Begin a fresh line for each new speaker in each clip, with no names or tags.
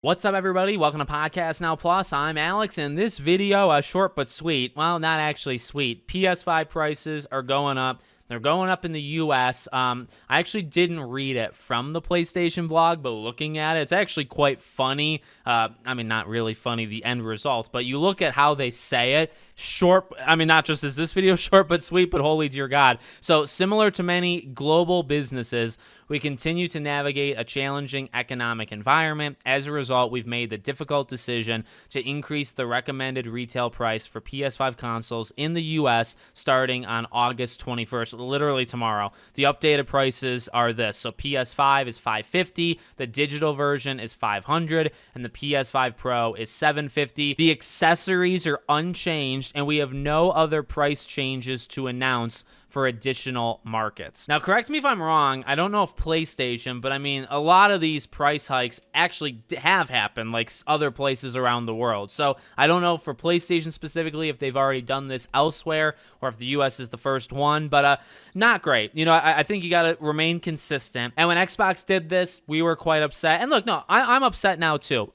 What's up, everybody? Welcome to Podcast Now Plus. I'm Alex, and this video, short but sweet. Well, not actually sweet. PS5 prices are going up. They're going up in the U.S. I actually didn't read it from the PlayStation blog, but looking at it, it's actually quite funny. I mean, not really funny, the end result, but you look at how they say it. Short, I mean, not just is this video short but sweet, but holy dear God. So similar to many global businesses, we continue to navigate a challenging economic environment. As a result, we've made the difficult decision to increase the recommended retail price for PS5 consoles in the US starting on August 21st, literally tomorrow. The updated prices are this. So PS5 is $550, the digital version is $500, and the PS5 Pro is $750. The accessories are unchanged, and we have no other price changes to announce for additional markets. Now, correct me if I'm wrong, I don't know if PlayStation, but I mean, a lot of these price hikes actually have happened, like other places around the world. So I don't know for PlayStation specifically if they've already done this elsewhere or if the US is the first one, but not great. You know, I think you got to remain consistent. And when Xbox did this, we were quite upset. And look, no, I'm upset now too.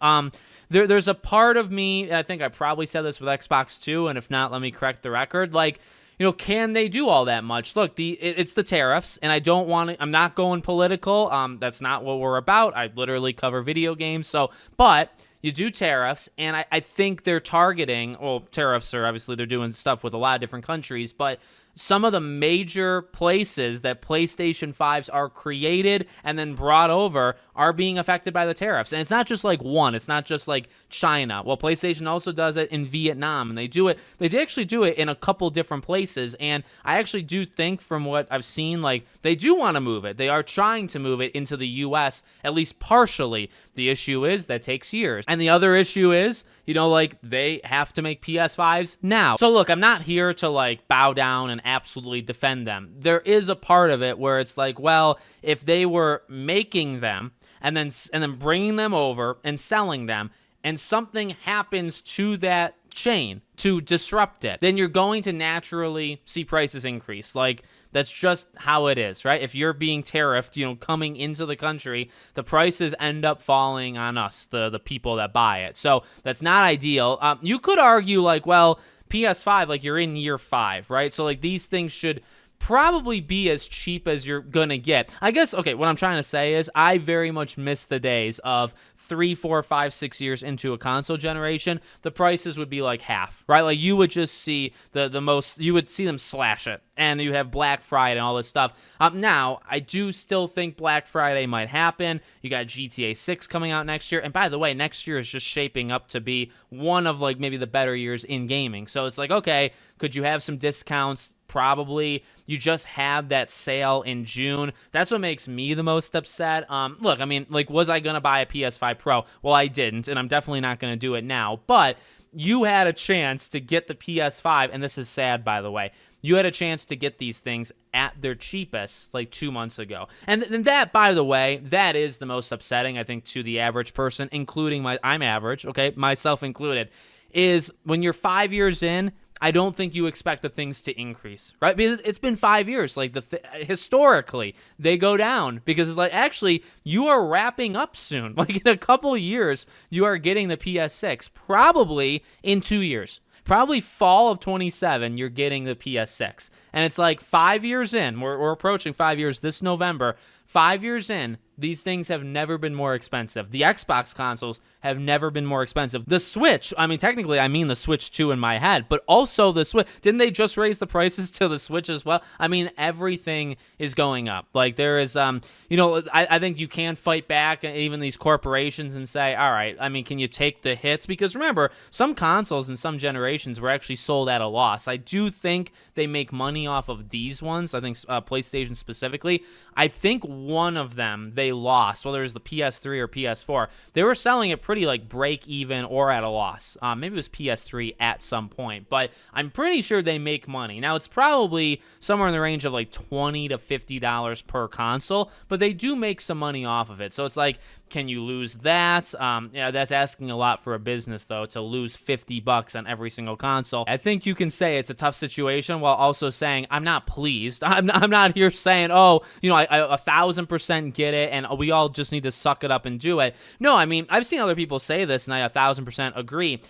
There's a part of me, and I think I probably said this with Xbox too, and if not, let me correct the record, like, you know, can they do all that much? Look, it's the tariffs, and I don't want to, I'm not going political. That's not what we're about. I literally cover video games. So, but you do tariffs, and I think they're targeting, well, tariffs are obviously, they're doing stuff with a lot of different countries, but some of the major places that PlayStation 5s are created and then brought over are being affected by the tariffs. And it's not just like one. It's not just like China. Well, PlayStation also does it in Vietnam, and they actually do it in a couple different places. And I actually do think from what I've seen, like, they do want to move it. They are trying to move it into the US, at least partially. The issue is that takes years. And the other issue is, you know, like, they have to make PS5s now. So look, I'm not here to like bow down and absolutely defend them. There is a part of it where it's like, well, if they were making them and then bringing them over and selling them, and something happens to that chain to disrupt it, then you're going to naturally see prices increase. Like, that's just how it is, right? If you're being tariffed, you know, coming into the country, the prices end up falling on us, the people that buy it. So that's not ideal. You could argue like, well, PS5, like, you're in year 5, right? So like, these things should probably be as cheap as you're gonna get. I guess, okay, what I'm trying to say is I very much miss the days of 3, 4, 5, 6 years into a console generation, the prices would be like half, right? Like, you would just see you would see them slash it, and you have Black Friday and all this stuff. Now, I do still think Black Friday might happen. You got GTA 6 coming out next year, and by the way, next year is just shaping up to be one of like maybe the better years in gaming. So it's like, okay, could you have some discounts? Probably. You just had that sale in June. That's what makes me the most upset. Look, I mean, like, was I going to buy a PS5 Pro? Well, I didn't, and I'm definitely not going to do it now. But you had a chance to get the PS5, and this is sad, by the way. You had a chance to get these things at their cheapest like 2 months ago. And that, by the way, that is the most upsetting, I think, to the average person, including I'm average, okay, myself included, is when you're 5 years in, I don't think you expect the things to increase, right? Because it's been 5 years. Like, historically, they go down because it's like, actually, you are wrapping up soon. Like, in a couple of years, you are getting the PS6, probably in 2 years. Probably fall of 27, you're getting the PS6. And it's like 5 years in, we're approaching 5 years this November. 5 years in, these things have never been more expensive. The Xbox consoles have never been more expensive. The Switch, I mean, technically, I mean the Switch 2 in my head, but also the Switch. Didn't they just raise the prices to the Switch as well? I mean, everything is going up. Like, there is, you know, I think you can fight back, even these corporations, and say, all right, I mean, can you take the hits? Because remember, some consoles in some generations were actually sold at a loss. I do think they make money off of these ones. I think PlayStation specifically. I think one of them they lost, whether it was the PS3 or PS4. They were selling it pretty like break even or at a loss. Maybe it was PS3 at some point, but I'm pretty sure they make money. Now, it's probably somewhere in the range of like $20 to $50 per console, but they do make some money off of it. So it's like, Can you lose that? Yeah, that's asking a lot for a business, though, to lose $50 on every single console. I think you can say it's a tough situation while also saying, I'm not pleased. I'm not here saying, oh, I 1,000% get it, and we all just need to suck it up and do it. No, I mean, I've seen other people say this, and I 1,000% agree.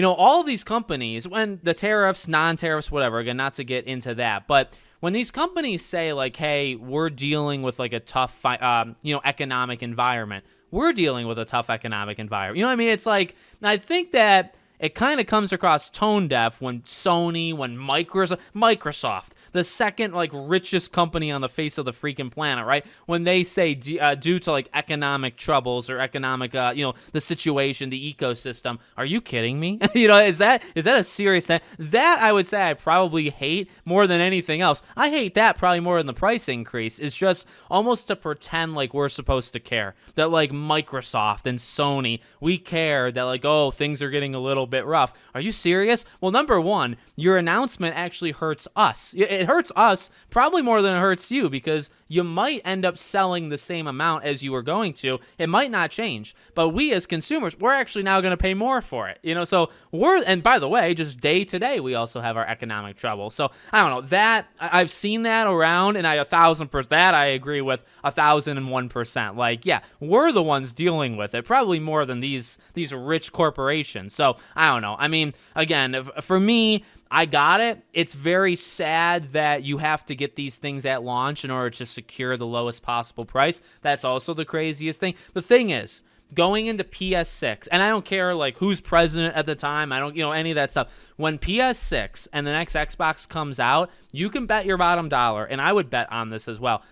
All of these companies, when the tariffs, non-tariffs, whatever, again, not to get into that, but when these companies say, like, hey, we're dealing with, like, a tough, economic environment, we're dealing with a tough economic environment. You know what I mean? It's like, I think that it kind of comes across tone deaf when Sony, when Microsoft, the second richest company on the face of the freaking planet, right? When they say due to economic troubles or economic, the situation, the ecosystem. Are you kidding me? Is that a serious thing? That I would say I probably hate more than anything else. I hate that probably more than the price increase. It's just almost to pretend like we're supposed to care that Microsoft and Sony, we care that oh, things are getting a little bit rough. Are you serious? Well, number one, your announcement actually hurts us. It hurts us probably more than it hurts you because you might end up selling the same amount as you were going to. It might not change, but we as consumers, we're actually now going to pay more for it. So and by the way, just day to day, we also have our economic trouble. So I don't know that I've seen that around, and 1,000%, that I agree with 1,001%. Yeah, we're the ones dealing with it, probably more than these rich corporations. So I don't know. I mean, again, for me, I got it. It's very sad that you have to get these things at launch in order to secure the lowest possible price. That's also the craziest thing. The thing is, going into PS6, and I don't care who's president at the time, I don't, any of that stuff. When PS6 and the next Xbox comes out, you can bet your bottom dollar, and I would bet on this as well,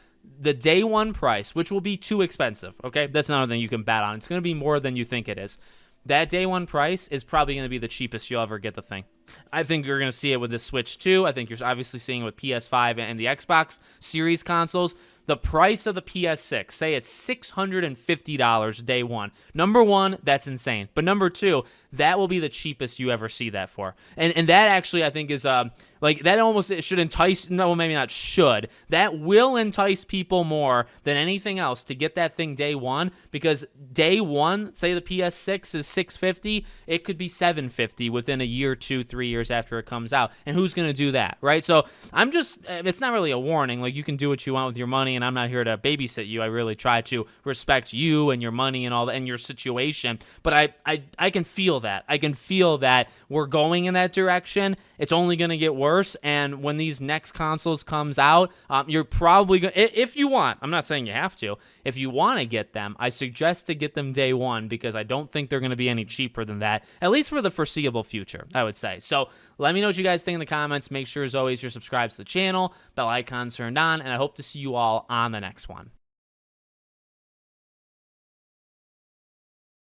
the day one price, which will be too expensive, okay? That's another thing you can bet on. It's going to be more than you think it is. That day one price is probably going to be the cheapest you'll ever get the thing. I think you're going to see it with the Switch too. I think you're obviously seeing it with PS5 and the Xbox Series consoles. The price of the PS6, say it's $650 day one. Number one, that's insane. But number two, that will be the cheapest you ever see that for. And that actually, I think, is that almost it should entice, no, maybe not should. That will entice people more than anything else to get that thing day one, because day one, say the PS6 is $650, it could be $750 within a year, 2-3 years after it comes out. And who's going to do that, right? So it's not really a warning. You can do what you want with your money, and I'm not here to babysit you. I really try to respect you and your money and all that and your situation. But I can feel that. I can feel that we're going in that direction. It's only going to get worse. And when these next consoles comes out, you're probably going to, if you want, I'm not saying you have to, if you want to get them, I suggest to get them day one, because I don't think they're going to be any cheaper than that, at least for the foreseeable future, I would say. So let me know what you guys think in the comments. Make sure, as always, you're subscribed to the channel, bell icon turned on, and I hope to see you all on the next one.